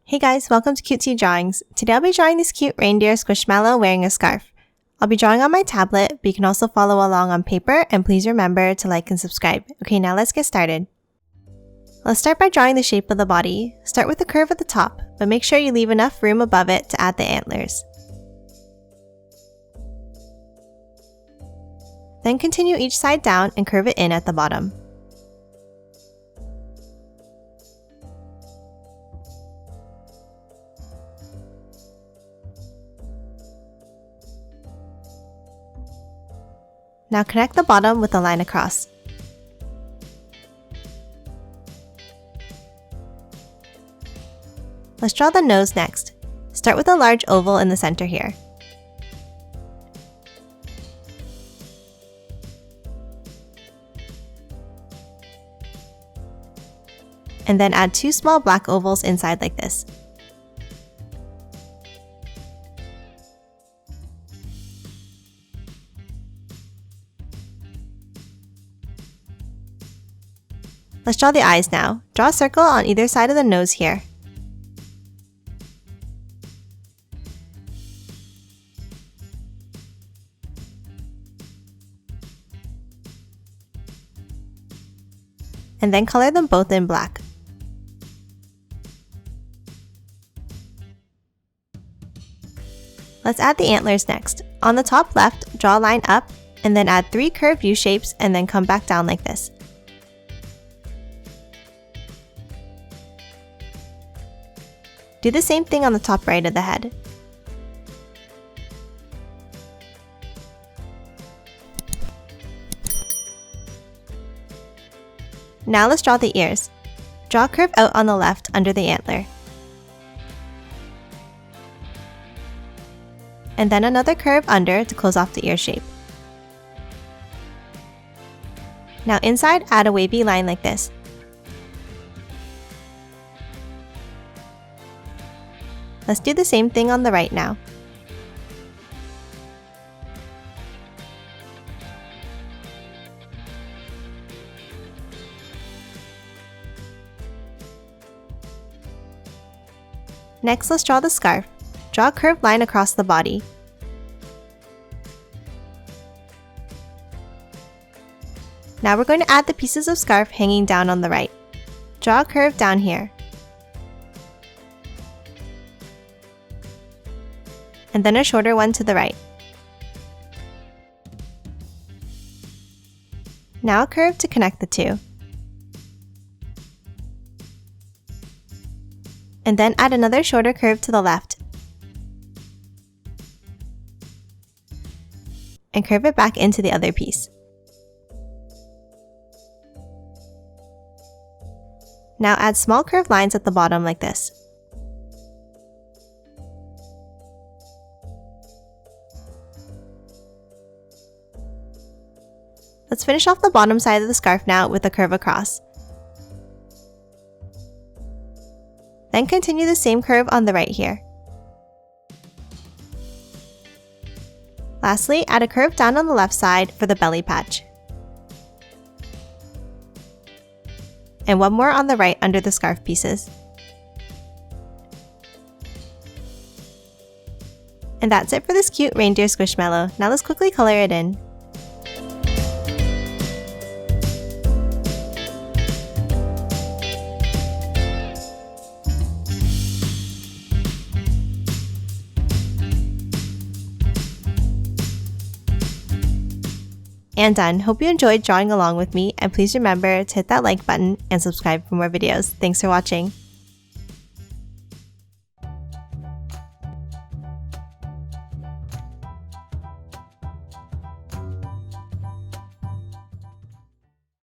Hey guys, welcome to Cutesy Drawings. Today I'll be drawing this cute reindeer squishmallow wearing a scarf. I'll be drawing on my tablet, but you can also follow along on paper, and please remember to like and subscribe. Okay, now let's get started. Let's start by drawing the shape of the body. Start with the curve at the top, but make sure you leave enough room above it to add the antlers. Then continue each side down and curve it in at the bottom. Now connect the bottom with a line across. Let's draw the nose next. Start with a large oval in the center here. And then add two small black ovals inside like this. Let's draw the eyes now. Draw a circle on either side of the nose here. And then color them both in black. Let's add the antlers next. On the top left, draw a line up, and then add 3 curved U shapes and then come back down like this. Do the same thing on the top right of the head. Now let's draw the ears. Draw a curve out on the left under the antler. And then another curve under to close off the ear shape. Now inside, add a wavy line like this. Let's do the same thing on the right now. Next, let's draw the scarf. Draw a curved line across the body. Now we're going to add the pieces of scarf hanging down on the right. Draw a curve down here. And then a shorter one to the right. Now a curve to connect the two. And then add another shorter curve to the left. And curve it back into the other piece. Now add small curved lines at the bottom like this. Let's finish off the bottom side of the scarf now with a curve across. Then continue the same curve on the right here. Lastly, add a curve down on the left side for the belly patch. And one more on the right under the scarf pieces. And that's it for this cute reindeer squishmallow. Now let's quickly color it in. And done. Hope you enjoyed drawing along with me, and please remember to hit that like button and subscribe for more videos. Thanks for watching.